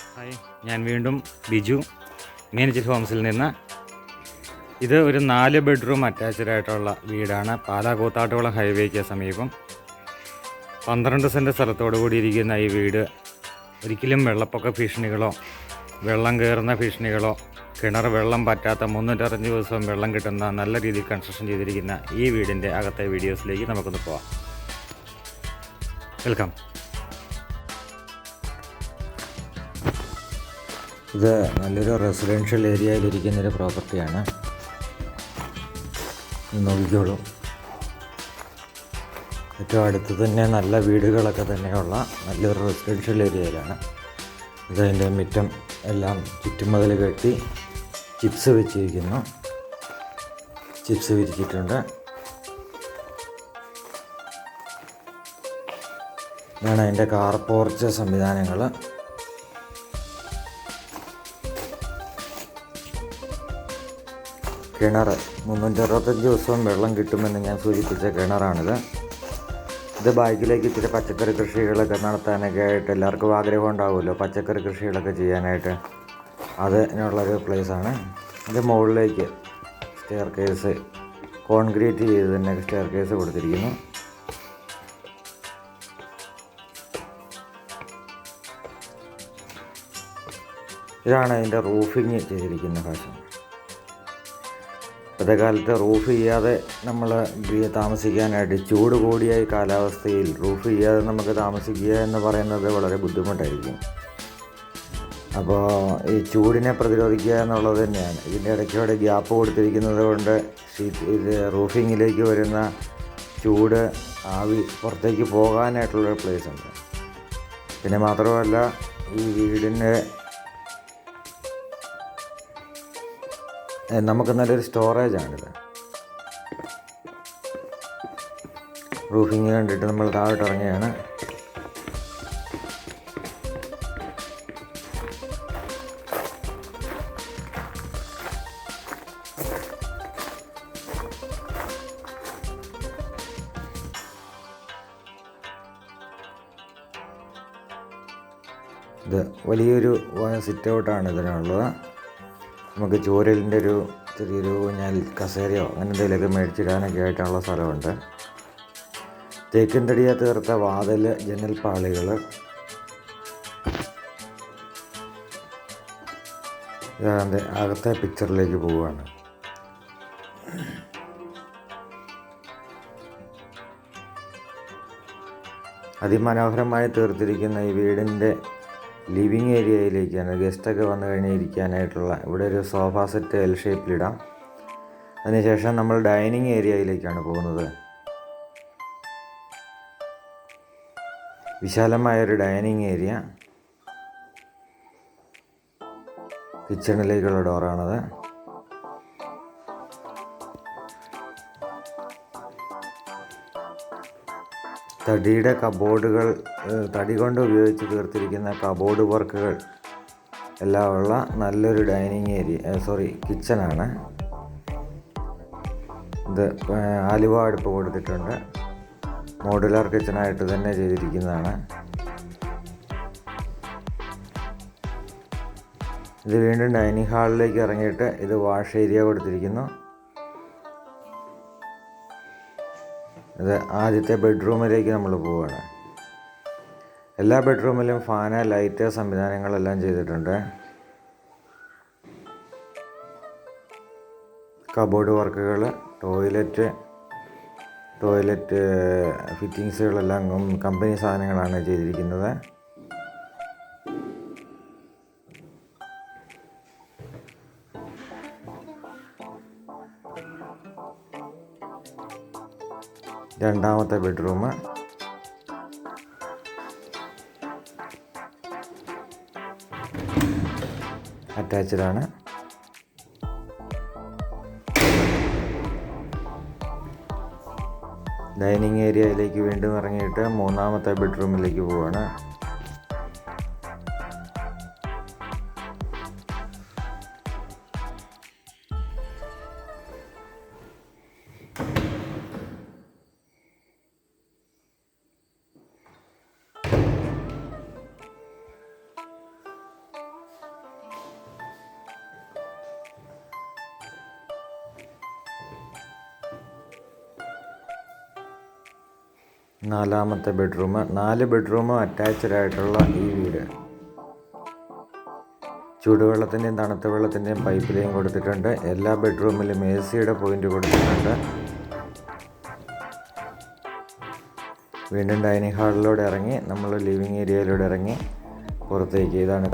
Hi, ഞാൻ വീണ്ടും ബിജു മീനച്ചിൽ ഹോംസിൽ നിന്ന്. ഇത് ഒരു 4 ബെഡ്റൂം അറ്റാച്ച്ഡ് ആയിട്ടുള്ള വീടാണ്. പാലാ കൂത്താട്ടുകുളം ഹൈവേക്ക് സമീപം 12 സെൻറ്റ് സ്ഥലത്തോടു കൂടിയിരിക്കുന്ന ഈ വീട് ഒരിക്കലും വെള്ളപ്പൊക്ക ഭീഷണികളോ വെള്ളം കയറുന്ന ഭീഷണികളോ കിണർ വെള്ളം പറ്റാത്ത 365 ദിവസവും വെള്ളം കിട്ടുന്ന നല്ല രീതിയിൽ കൺസ്ട്രക്ഷൻ ചെയ്തിരിക്കുന്ന ഈ വീടിൻ്റെ അകത്തെ വീഡിയോസിലേക്ക് നമുക്കൊന്ന് പോവാം. വെൽക്കം. ഇത് നല്ലൊരു റെസിഡൻഷ്യൽ ഏരിയയിലിരിക്കുന്നൊരു പ്രോപ്പർട്ടിയാണ്. നോക്കിക്കോളൂ, ഏറ്റവും അടുത്ത് തന്നെ നല്ല വീടുകളൊക്കെ തന്നെയുള്ള നല്ലൊരു റെസിഡൻഷ്യൽ ഏരിയയിലാണ്. ഇതതിൻ്റെ മുറ്റം എല്ലാം ചുറ്റുമതിൽ കെട്ടി ചിപ്സ് വെച്ചിരിക്കുന്നു. ചിപ്സ് വിരിച്ചിട്ടുണ്ട്. ഇതാണ് അതിൻ്റെ കാർ പോർച്ച് സംവിധാനങ്ങൾ. കിണർ 365 ദിവസവും വെള്ളം കിട്ടുമെന്ന് ഞാൻ സൂചിപ്പിച്ച കിണറാണിത്. ഇത് ബാക്കിലേക്ക് ഇച്ചിരി പച്ചക്കറി കൃഷികളൊക്കെ നടത്താനൊക്കെ ആയിട്ട് എല്ലാവർക്കും ആഗ്രഹം ഉണ്ടാവുമല്ലോ, പച്ചക്കറി കൃഷികളൊക്കെ ചെയ്യാനായിട്ട്. അതിനുള്ളൊരു പ്ലേസാണ്. ഇതിൻ്റെ മുകളിലേക്ക് സ്റ്റെയർ കേസ് കോൺക്രീറ്റ് ചെയ്ത് തന്നെ സ്റ്റെയർ കേസ് കൊടുത്തിരിക്കുന്നു. ഇതാണ് അതിൻ്റെ റൂഫിങ് ചെയ്തിരിക്കുന്ന ഭാഷം. ഇപ്പോഴത്തെ കാലത്ത് റൂഫ് ചെയ്യാതെ നമ്മൾ താമസിക്കാനായിട്ട്, ചൂട് കൂടിയ ഈ കാലാവസ്ഥയിൽ റൂഫ് ചെയ്യാതെ നമുക്ക് താമസിക്കുക എന്ന് പറയുന്നത് വളരെ ബുദ്ധിമുട്ടായിരിക്കും. അപ്പോൾ ഈ ചൂടിനെ പ്രതിരോധിക്കുക എന്നുള്ളത് തന്നെയാണ്. ഇതിൻ്റെ ഇടയ്ക്കോടെ ഗ്യാപ്പ് കൊടുത്തിരിക്കുന്നത് കൊണ്ട് ഇത് റൂഫിങ്ങിലേക്ക് വരുന്ന ചൂട് ആവി പുറത്തേക്ക് പോകാനായിട്ടുള്ളൊരു പ്ലേസ് ഉണ്ട്. പിന്നെ മാത്രമല്ല, ഈ വീടിൻ്റെ നമുക്ക് നല്ലൊരു സ്റ്റോറേജാണിത്. റൂഫിങ് കണ്ടിട്ട് നമ്മൾ താഴോട്ട് ഇറങ്ങിയാണ്. ഇത് വലിയൊരു സിറ്റ് ഔട്ടാണ് ഇതിനുള്ളത്. നമുക്ക് ചൂരലിൻ്റെ ഒരു ചെറിയൊരു കസേരയോ അങ്ങനെ എന്തെങ്കിലുമൊക്കെ മേടിച്ചിടാനൊക്കെ ആയിട്ടുള്ള സ്ഥലമുണ്ട്. തേക്കിൻ തടിയെ തീർത്ത വാതിൽ, ജനൽപ്പാളികൾ. ഇതാണ്ട് അകത്തെ പിക്ചറിലേക്ക് പോവുകയാണ്. അതിമനോഹരമായി തീർത്തിരിക്കുന്ന ഈ വീടിൻ്റെ ലിവിങ് ഏരിയയിലേക്കാണ് ഗസ്റ്റൊക്കെ വന്നു കഴിഞ്ഞാൽ ഇരിക്കാനായിട്ടുള്ള. ഇവിടെ ഒരു സോഫ സെറ്റ് എൽ ഷേപ്പിലിടാം. അതിനുശേഷം നമ്മൾ ഡൈനിങ് ഏരിയയിലേക്കാണ് പോകുന്നത്. വിശാലമായൊരു ഡൈനിങ് ഏരിയ. കിച്ചണിലേക്കുള്ള ഡോറാണത്. തടിയുടെ കബോർഡുകൾ, തടി കൊണ്ട് ഉപയോഗിച്ച് തീർത്തിരിക്കുന്ന കബോർഡ് വർക്കുകൾ എല്ലാം ഉള്ള നല്ലൊരു ഡൈനിങ് ഏരിയ, കിച്ചണാണ്. ഇത് ആലുവ അടുപ്പ് കൊടുത്തിട്ടുണ്ട്. മോഡുലാർ കിച്ചണായിട്ട് തന്നെ ചെയ്തിരിക്കുന്നതാണ്. ഇത് വീണ്ടും ഡൈനിങ് ഹാളിലേക്ക് ഇറങ്ങിയിട്ട് ഇത് വാഷ് ഏരിയ കൊടുത്തിരിക്കുന്നു. ഇത് ആദ്യത്തെ ബെഡ്റൂമിലേക്ക് നമ്മൾ പോവുകയാണ്. എല്ലാ ബെഡ്റൂമിലും ഫാന്, ലൈറ്റ് സംവിധാനങ്ങളെല്ലാം ചെയ്തിട്ടുണ്ട്. കബോർഡ് വർക്കുകൾ, ടോയ്ലറ്റ് ഫിറ്റിങ്സുകളെല്ലാം കമ്പനി സാധനങ്ങളാണ് ചെയ്തിരിക്കുന്നത്. രണ്ടാമത്തെ ബെഡ്റൂം. അറ്റാച്ച്ഡാണ്. ഡൈനിങ് ഏരിയയിലേക്ക് വീണ്ടും ഇറങ്ങിയിട്ട് മൂന്നാമത്തെ ബെഡ്റൂമിലേക്ക് പോവുകയാണ്. നാലാമത്തെ ബെഡ്റൂം. 4 ബെഡ്റൂമും അറ്റാച്ച്ഡ് ആയിട്ടുള്ള ഈ വീട് ചൂടുവെള്ളത്തിൻ്റെയും തണുത്ത വെള്ളത്തിൻ്റെയും പൈപ്പ് ലൈൻ കൊടുത്തിട്ടുണ്ട്. എല്ലാ ബെഡ്റൂമിലും AC പോയിൻ്റ് കൊടുത്തിട്ടുണ്ട്. വീണ്ടും ഡൈനിങ് ഹാളിലൂടെ ഇറങ്ങി നമ്മൾ ലിവിങ് ഏരിയയിലൂടെ ഇറങ്ങി പുറത്തേക്ക്. ഇതാണ്